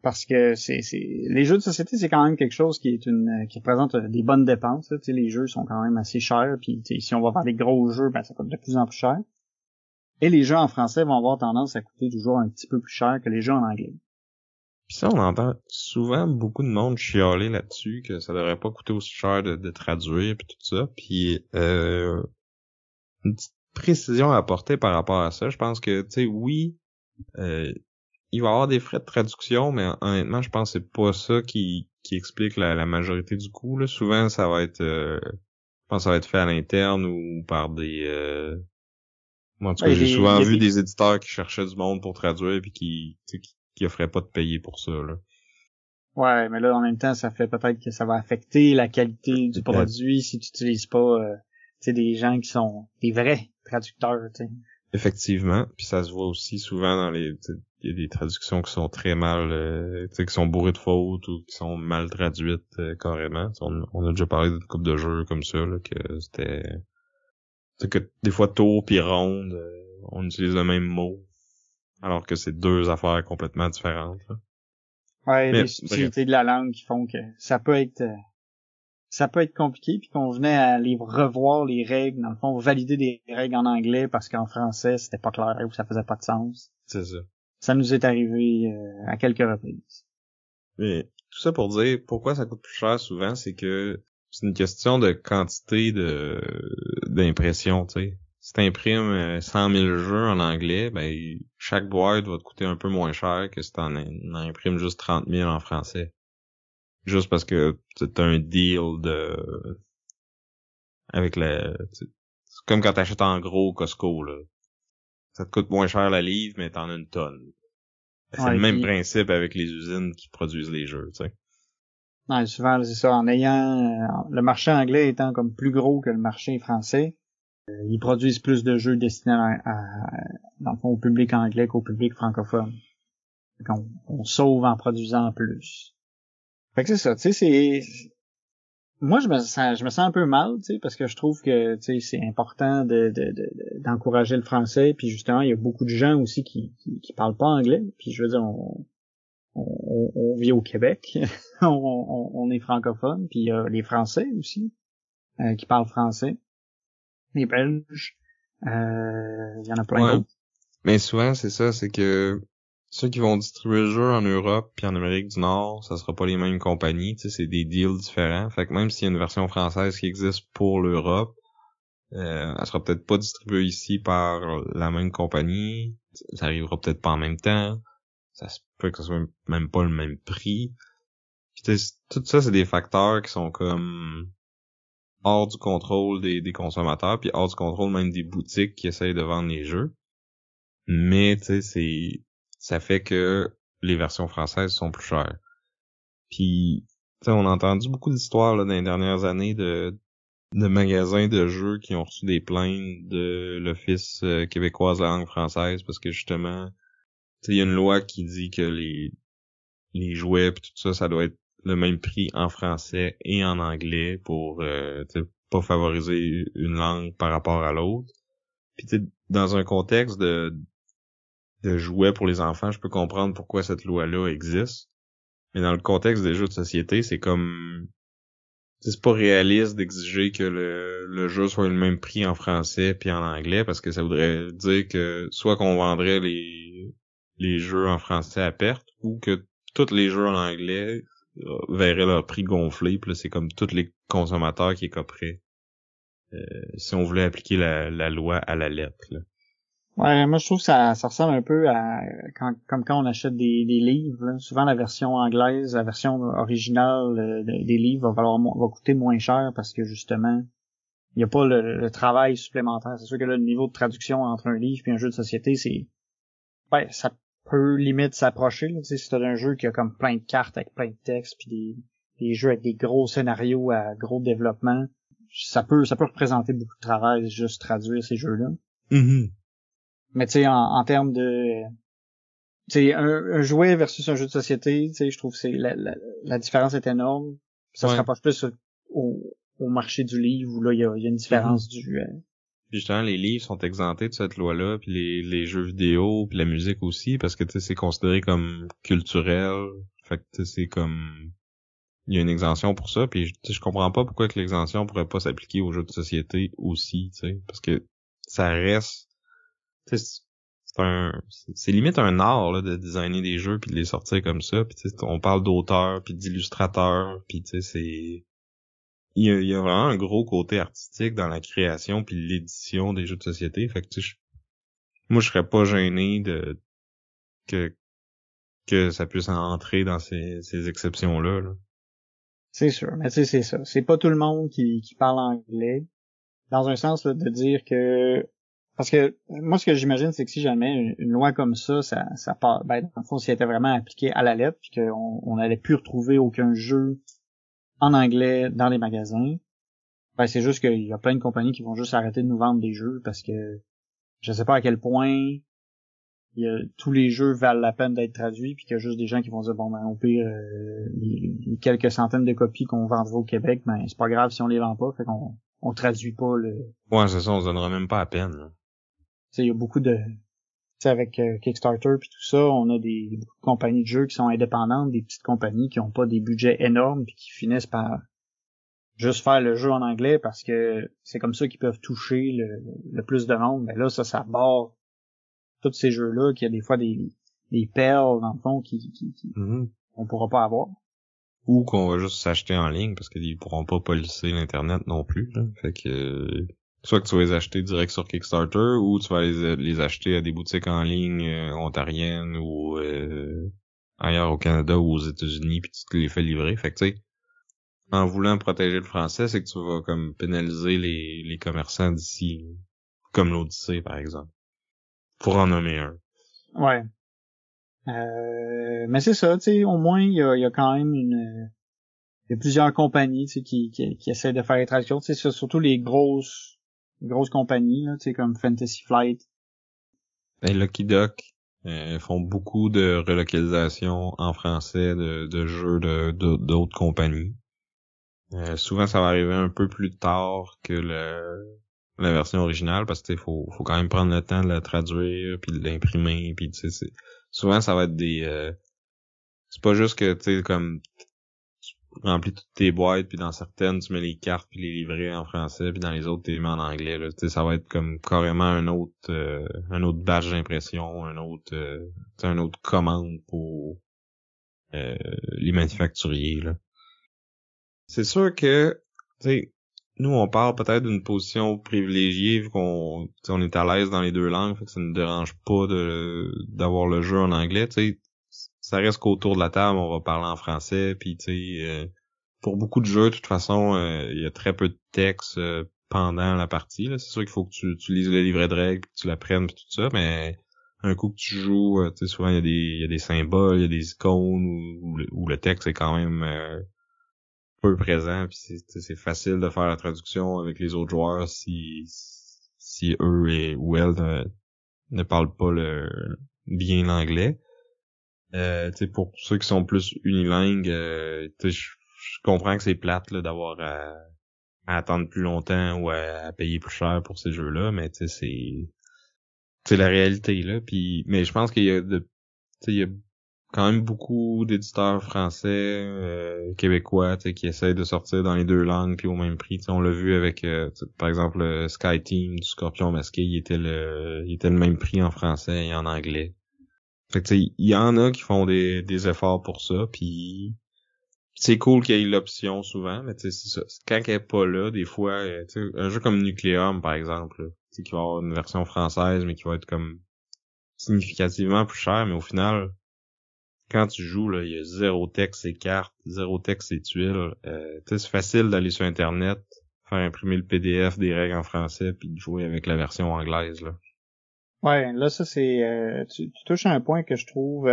Parce que les jeux de société, c'est quand même quelque chose qui représente des bonnes dépenses. Tu sais, les jeux sont quand même assez chers, puis si on va faire des gros jeux, ben ça coûte de plus en plus cher. Et les jeux en français vont avoir tendance à coûter toujours un petit peu plus cher que les jeux en anglais. Puis ça, on entend souvent beaucoup de monde chialer là-dessus, que ça devrait pas coûter aussi cher de traduire puis tout ça. Puis une petite précision à apporter par rapport à ça, je pense que, tu sais, oui, il va y avoir des frais de traduction, mais honnêtement, je pense que c'est pas ça qui explique la majorité du coût. Là. Souvent, ça va être je pense que ça va être fait à l'interne ou par des moi, en tout cas, j'ai souvent vu des éditeurs qui cherchaient du monde pour traduire puis qui offraient pas de payer pour ça, là. Ouais, mais là, en même temps, ça fait peut-être que ça va affecter la qualité du produit si tu utilises pas, des gens qui sont des vrais traducteurs, tu sais. Effectivement, puis ça se voit aussi souvent dans il y a des traductions qui sont très mal, qui sont bourrées de fautes ou qui sont mal traduites carrément. On a déjà parlé d'une couple de jeux comme ça, là, que c'était que des fois tour puis ronde, on utilise le même mot, alors que c'est deux affaires complètement différentes. Là. Ouais, des subtilités de la langue qui font que ça peut être compliqué, puis qu'on venait à aller revoir les règles, dans le fond, valider des règles en anglais parce qu'en français, c'était pas clair ou ça faisait pas de sens. C'est ça. Ça nous est arrivé à quelques reprises. Mais tout ça pour dire pourquoi ça coûte plus cher souvent, c'est que c'est une question de quantité d'impression, tu sais. Si t'imprimes 100 000 jeux en anglais, ben chaque boîte va te coûter un peu moins cher que si t'en imprimes juste 30 000 en français. Juste parce que t'as un deal avec c'est comme quand t'achètes en gros au Costco, là. Ça te coûte moins cher la livre, mais t'en as une tonne. C'est le même principe avec les usines qui produisent les jeux, tu sais. Ouais, souvent, c'est ça, en ayant le marché anglais étant comme plus gros que le marché français, ils produisent plus de jeux destinés dans le fond, au public anglais qu'au public francophone. Donc, on sauve en produisant plus. Fait que c'est ça, tu sais, moi, je me sens un peu mal, tu sais, parce que je trouve que, tu sais, c'est important d'encourager le français, puis justement, il y a beaucoup de gens aussi qui parlent pas anglais, puis je veux dire, on vit au Québec, on est francophone, puis il y a les Français aussi, qui parlent français, les Belges, il y en a plein d'autres. Mais souvent, c'est ça, c'est que ceux qui vont distribuer le jeu en Europe puis en Amérique du Nord, ça sera pas les mêmes compagnies, tu sais, c'est des deals différents. Fait que même s'il y a une version française qui existe pour l'Europe, elle sera peut-être pas distribuée ici par la même compagnie, ça arrivera peut-être pas en même temps, ça se peut que ce soit même pas le même prix. Puis tout ça, c'est des facteurs qui sont comme hors du contrôle des consommateurs, puis hors du contrôle même des boutiques qui essayent de vendre les jeux. Mais tu sais, ça fait que les versions françaises sont plus chères. Puis tu sais, on a entendu beaucoup d'histoires là dans les dernières années de magasins de jeux qui ont reçu des plaintes de l'Office québécois de la langue française parce que justement, tu sais, il y a une loi qui dit que les jouets pis tout ça, ça doit être le même prix en français et en anglais pour pas favoriser une langue par rapport à l'autre. Puis tu sais, dans un contexte de jouets pour les enfants, je peux comprendre pourquoi cette loi-là existe. Mais dans le contexte des jeux de société, c'est comme c'est pas réaliste d'exiger que le jeu soit le même prix en français puis en anglais parce que ça voudrait dire que soit qu'on vendrait les jeux en français à perte ou que tous les jeux en anglais verraient leur prix gonfler, puis là, c'est comme tous les consommateurs qui écoperaient si on voulait appliquer la loi à la lettre. Là. Ouais, moi je trouve que ça ressemble un peu à comme quand on achète des livres. Là. Souvent la version anglaise, la version originale des livres va coûter moins cher parce que justement il n'y a pas le travail supplémentaire. C'est sûr que là, le niveau de traduction entre un livre et un jeu de société, c'est ça peut limite s'approcher, là. Tu sais, si t'as un jeu qui a comme plein de cartes avec plein de textes puis des jeux avec des gros scénarios à gros développement, ça peut représenter beaucoup de travail juste traduire ces jeux-là. Mm-hmm. Mais tu sais, en termes de, tu sais, un jouet versus un jeu de société, tu sais, je trouve que c'est la différence est énorme. Ça se rapproche plus au marché du livre où là il y a une différence du Puis justement, les livres sont exemptés de cette loi-là, puis les jeux vidéo, puis la musique aussi, parce que tu sais, c'est considéré comme culturel. Fait que tu sais, c'est comme il y a une exemption pour ça, puis je comprends pas pourquoi que l'exemption pourrait pas s'appliquer aux jeux de société aussi, tu sais, parce que ça reste, tu sais, c'est limite un art là de designer des jeux puis de les sortir comme ça, puis tu sais, on parle d'auteurs puis d'illustrateurs, puis tu sais c'est il y a vraiment un gros côté artistique dans la création puis l'édition des jeux de société, fait que tu sais moi je serais pas gêné de que ça puisse entrer dans ces exceptions là. C'est sûr, mais tu sais c'est ça, c'est pas tout le monde qui parle anglais dans un sens là, de dire que parce que moi ce que j'imagine c'est que si jamais une loi comme ça part ben dans le fond si elle était vraiment appliquée à la lettre puis qu'on n'allait plus retrouver aucun jeu en anglais dans les magasins, ben c'est juste qu'il y a plein de compagnies qui vont juste arrêter de nous vendre des jeux parce que je sais pas à quel point tous les jeux valent la peine d'être traduits puis qu'il y a juste des gens qui vont dire bon ben au pire les quelques centaines de copies qu'on vendra au Québec ben c'est pas grave si on les vend pas, fait qu'on traduit pas le. Ouais, c'est ça, on se donnera même pas à peine. Tu sais il y a beaucoup de avec Kickstarter puis tout ça, on a beaucoup de compagnies de jeux qui sont indépendantes, des petites compagnies qui ont pas des budgets énormes puis qui finissent par juste faire le jeu en anglais parce que c'est comme ça qu'ils peuvent toucher le plus de monde. Ben là, ça barre tous ces jeux-là, qu'il y a des fois des perles, dans le fond, on pourra pas avoir. Ou qu'on va juste s'acheter en ligne parce qu'ils pourront pas policer l'Internet non plus, là. Fait que soit que tu vas les acheter direct sur Kickstarter ou tu vas les acheter à des boutiques en ligne ontariennes ou ailleurs au Canada ou aux États-Unis puis tu te les fais livrer. Fait que tu sais, en voulant protéger le français, c'est que tu vas comme pénaliser les commerçants d'ici, comme l'Odyssée par exemple, pour en nommer un. Ouais. Mais c'est ça, tu sais, au moins il y a quand même il y a plusieurs compagnies, tu sais, qui essaient de faire les traductions, tu sais, surtout les grosses compagnies là, tu sais, comme Fantasy Flight. Ben, Lucky Duck font beaucoup de relocalisation en français de jeux d'autres compagnies. Souvent ça va arriver un peu plus tard que la version originale parce que faut quand même prendre le temps de la traduire puis de l'imprimer puis tu sais souvent ça va être des c'est pas juste que tu sais comme tu remplis toutes tes boîtes puis dans certaines tu mets les cartes puis les livrets en français puis dans les autres tu les mets en anglais là, tu sais ça va être comme carrément un autre batch d'impression, un autre commande pour les manufacturiers là. C'est sûr que tu sais nous, on parle peut-être d'une position privilégiée vu qu'on est à l'aise dans les deux langues, fait que ça ne dérange pas d'avoir le jeu en anglais. Tu sais, ça reste qu'autour de la table, on va parler en français, puis tu sais, pour beaucoup de jeux, de toute façon, il y a très peu de texte pendant la partie. Là. C'est sûr qu'il faut que tu lises le livret de règles, puis que tu l'apprennes, puis tout ça, mais un coup que tu joues, tu sais, souvent il y a des symboles, il y a des icônes où le texte est quand même peu présent puis c'est facile de faire la traduction avec les autres joueurs si eux ou elles ne parlent pas bien l'anglais. Tu sais pour ceux qui sont plus unilingues, tu sais je comprends que c'est plate là d'avoir à attendre plus longtemps ou à payer plus cher pour ces jeux-là, mais tu sais c'est la réalité là puis mais je pense qu'il y a il y a quand même beaucoup d'éditeurs français, québécois, qui essayent de sortir dans les deux langues puis au même prix. T'sais, on l'a vu avec, par exemple, le Sky Team du Scorpion Masqué, il était le même prix en français et en anglais. Fait que il y en a qui font des efforts pour ça, puis c'est cool qu'il y ait l'option souvent, mais c'est ça. Quand elle est pas là, des fois, un jeu comme Nucleum, par exemple, là, qui va avoir une version française, mais qui va être comme significativement plus cher, mais au final, quand tu joues, là, il y a zéro texte et cartes, zéro texte et tuiles. C'est facile d'aller sur Internet, faire imprimer le PDF des règles en français, puis de jouer avec la version anglaise, là. Ouais, là ça c'est tu touches à un point que je trouve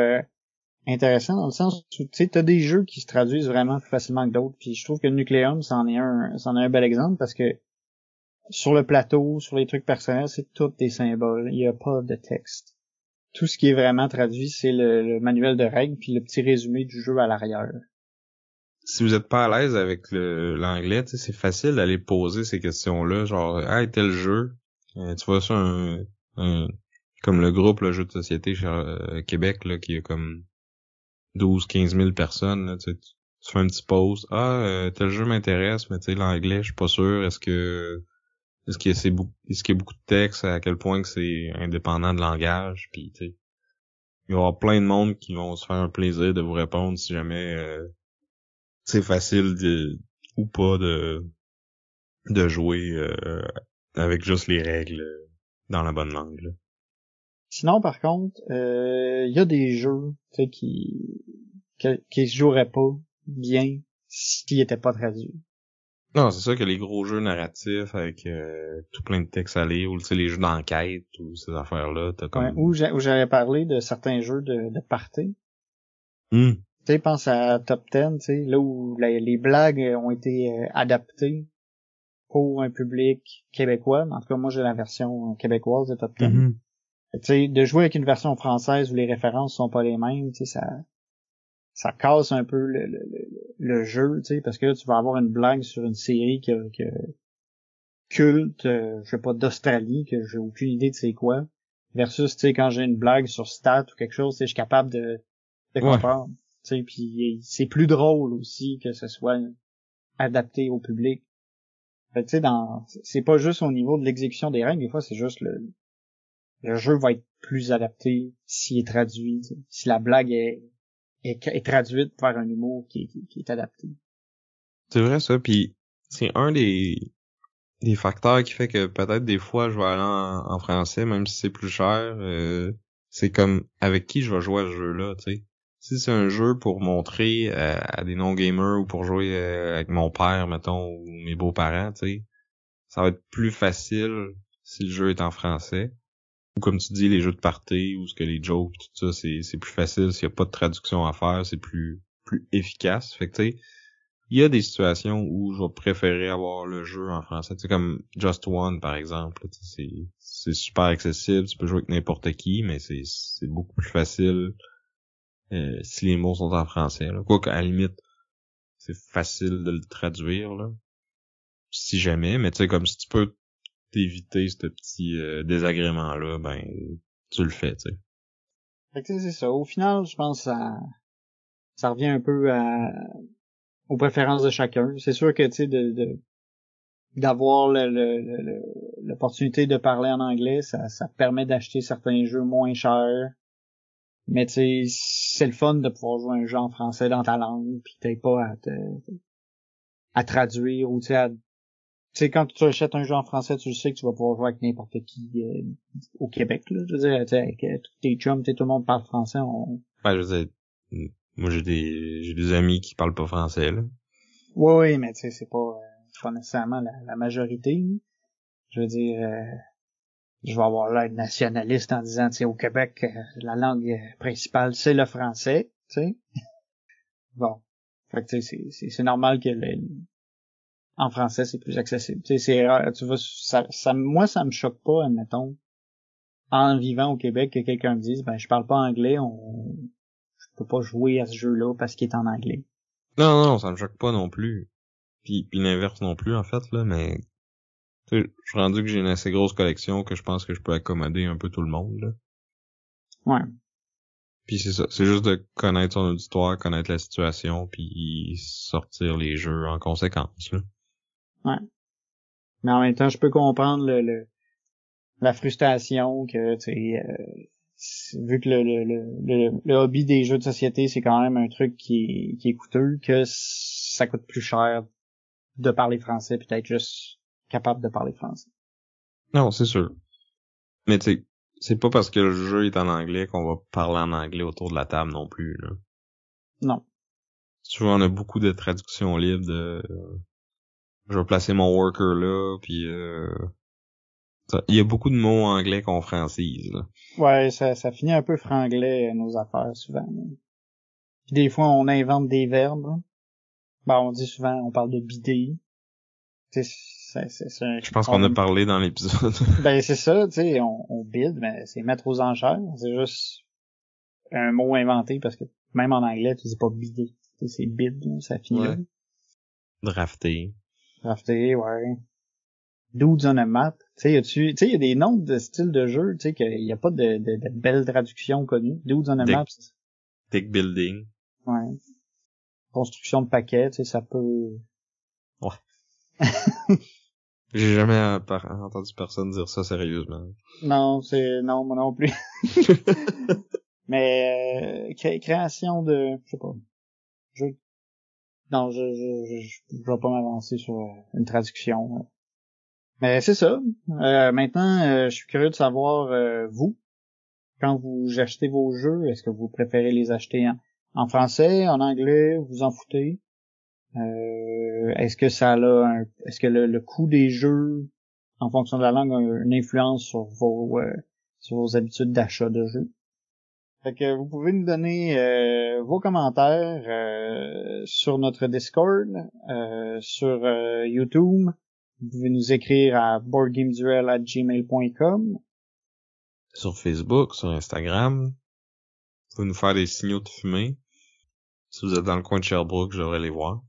intéressant dans le sens où tu sais t'as des jeux qui se traduisent vraiment plus facilement que d'autres, puis je trouve que Nucleum c'en est un bel exemple parce que sur le plateau, sur les trucs personnels, c'est tous des symboles, il y a pas de texte. Tout ce qui est vraiment traduit, c'est le manuel de règles puis le petit résumé du jeu à l'arrière. Si vous êtes pas à l'aise avec l'anglais, tu sais, c'est facile d'aller poser ces questions-là, genre, hey, tel jeu, tu vois ça comme le groupe, le jeu de société chez Québec, là, qui a comme 12-15 000 personnes, là, tu fais un petit post, tel jeu m'intéresse, mais tu sais, l'anglais, je suis pas sûr, est-ce que est-ce qu'il y a beaucoup de texte, à quel point que c'est indépendant de langage, puis tu sais, il va y avoir plein de monde qui vont se faire un plaisir de vous répondre si jamais c'est facile ou pas de jouer avec juste les règles dans la bonne langue. Là. Sinon, par contre, il y a des jeux, tu sais, qui se joueraient pas bien s'ils étaient pas traduits. Non, c'est ça que les gros jeux narratifs avec tout plein de textes à lire, ou tu sais, les jeux d'enquête ou ces affaires-là, t'as Ouais, comme... où j'avais parlé de certains jeux de party. Hmm. Tu sais, pense à Top 10, tu sais, là où les blagues ont été adaptées pour un public québécois. En tout cas, moi, j'ai la version québécoise de Top 10. Mm-hmm. Tu sais, de jouer avec une version française où les références sont pas les mêmes, tu sais, ça casse un peu le jeu, tu sais, parce que là, tu vas avoir une blague sur une série que culte, je sais pas, d'Australie, que j'ai aucune idée de c'est quoi, versus, tu sais, quand j'ai une blague sur Stat ou quelque chose, tu sais, je suis capable de Ouais. comprendre, tu sais, puis c'est plus drôle aussi que ce soit adapté au public. Fait que, tu sais, c'est pas juste au niveau de l'exécution des règles, des fois, c'est juste le jeu va être plus adapté s'il est traduit, tu sais, si la blague est traduite par un humour qui est adapté. C'est vrai ça, puis c'est un des facteurs qui fait que peut-être des fois je vais aller en français, même si c'est plus cher. C'est comme avec qui je vais jouer à ce jeu-là, tu sais. Si c'est un jeu pour montrer à des non-gamers ou pour jouer avec mon père, mettons, ou mes beaux-parents, tu sais, ça va être plus facile si le jeu est en français. Ou comme tu dis, les jeux de party, ou ce que les jokes, tout ça, c'est plus facile s'il n'y a pas de traduction à faire, c'est plus efficace. Fait que tu sais, il y a des situations où je vais préférer avoir le jeu en français. Tu sais, comme Just One, par exemple. Tu sais, c'est super accessible. Tu peux jouer avec n'importe qui, mais c'est beaucoup plus facile si les mots sont en français. Là. Quoi qu'à la limite, c'est facile de le traduire, là. Si jamais. Mais tu sais, comme si tu peux t'éviter ce petit désagrément-là, ben tu le fais, tu sais. Fait que, tu sais, c'est ça. Au final, je pense que ça revient un peu aux préférences de chacun. C'est sûr que, tu sais, d'avoir l'opportunité de parler en anglais, ça te permet d'acheter certains jeux moins chers. Mais tu sais, c'est le fun de pouvoir jouer un jeu en français dans ta langue, puis t'as pas à traduire ou tu sais, quand tu achètes un jeu en français, tu sais que tu vas pouvoir jouer avec n'importe qui au Québec, là. Je veux dire, tu sais, avec tous tes chums, tu sais, tout le monde parle français. Ouais, je veux dire, moi j'ai des amis qui parlent pas français, là. Oui, mais tu sais, c'est pas nécessairement la majorité. Je veux dire, je vais avoir l'air nationaliste en disant, tu sais, au Québec, la langue principale, c'est le français, tu sais. Bon. Fait que, tu sais, c'est normal que en français, c'est plus accessible. Tu sais, c'est rare, tu vois, moi, ça me choque pas, admettons, en vivant au Québec, que quelqu'un me dise, ben, je parle pas anglais, je peux pas jouer à ce jeu-là parce qu'il est en anglais. Non, ça me choque pas non plus. Puis l'inverse non plus, en fait, là, mais tu sais, je suis rendu que j'ai une assez grosse collection que je pense que je peux accommoder un peu tout le monde, là. Ouais. Puis c'est ça, c'est juste de connaître son auditoire, connaître la situation, puis sortir les jeux en conséquence, là. Ouais. Mais en même temps, je peux comprendre la frustration que, tu sais, vu que le hobby des jeux de société, c'est quand même un truc qui est coûteux, que ça coûte plus cher de parler français, puis d'être juste capable de parler français. Non, c'est sûr. Mais tu sais, c'est pas parce que le jeu est en anglais qu'on va parler en anglais autour de la table non plus, là. Non. Souvent, on a beaucoup de traductions libres de je vais placer mon worker là, puis Il y a beaucoup de mots anglais qu'on francise, là. Ouais, ça finit un peu franglais, nos affaires, souvent. Puis des fois, on invente des verbes. Hein. Ben, on dit souvent, on parle de bidet. Tu sais, Je pense qu'on a parlé dans l'épisode. Ben, c'est ça, tu sais, on bide, mais c'est mettre aux enchères. C'est juste un mot inventé parce que même en anglais, tu dis pas bidet. C'est bid, là, ça finit là. Drafté. Drafté, ouais. Dudes on a map. Tu sais, il y a des noms de styles de jeu, tu sais, qu'il y a pas de belles traductions connues. Dudes on a map. Deck building. Ouais. Construction de paquets, tu sais, ça peut... Ouais. J'ai jamais entendu personne dire ça sérieusement. Non, moi non plus. Mais, création de, je sais pas. Non, je vais pas m'avancer sur une traduction. Mais c'est ça. Maintenant, je suis curieux de savoir, vous, quand vous achetez vos jeux, est-ce que vous préférez les acheter en français, en anglais, vous en foutez? Est-ce que est-ce que le coût des jeux, en fonction de la langue, a une influence sur vos habitudes d'achat de jeux? Fait que vous pouvez nous donner vos commentaires sur notre Discord, sur YouTube. Vous pouvez nous écrire à boardgameduel@gmail.com. Sur Facebook, sur Instagram. Vous pouvez nous faire des signaux de fumée. Si vous êtes dans le coin de Sherbrooke, j'aurais les voir.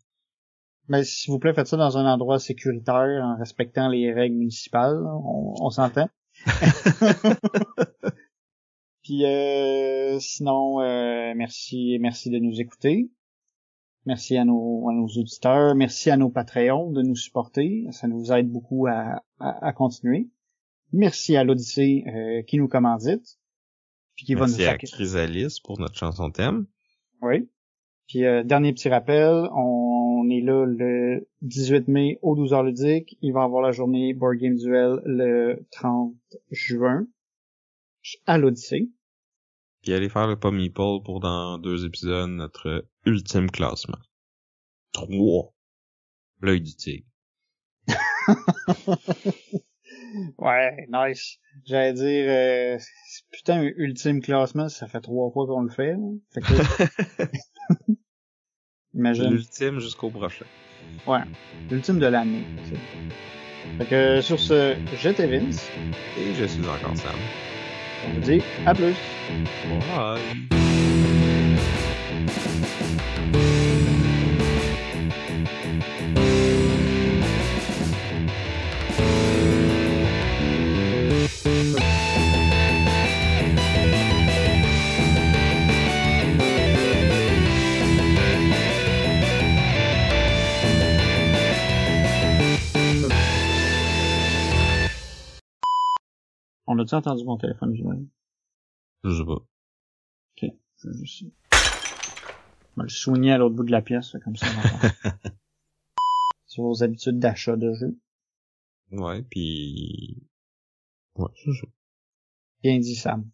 Mais s'il vous plaît, faites ça dans un endroit sécuritaire en respectant les règles municipales. On s'entend. Puis sinon, merci de nous écouter. Merci à nos auditeurs. Merci à nos Patreons de nous supporter. Ça nous aide beaucoup à continuer. Merci à l'Odyssée qui nous commandite. Puis qui merci va nous à Chrysalis pour notre chanson thème. Oui. Puis dernier petit rappel, on est là le 18 mai au 12h ludique. Il va y avoir la journée Board Game Duel le 30 juin à l'Odyssée. Puis allez faire le Meeple pour dans 2 épisodes notre ultime classement. 3. L'œil du tigre. Ouais, nice. J'allais dire, putain, ultime classement, ça fait 3 fois qu'on le fait. Là. Fait que, imagine. L'ultime jusqu'au prochain. Ouais, l'ultime de l'année. Fait que sur ce, j'étais Vince. Et je suis encore Sam. On vous dit à plus. Bye. On a-tu entendu mon téléphone jouer? Je sais pas. Ok, je vais juste... On va le soigner à l'autre bout de la pièce, comme ça. Sur vos habitudes d'achat de jeux. Ouais, puis... Ouais, c'est ça. Bien dit, Sam.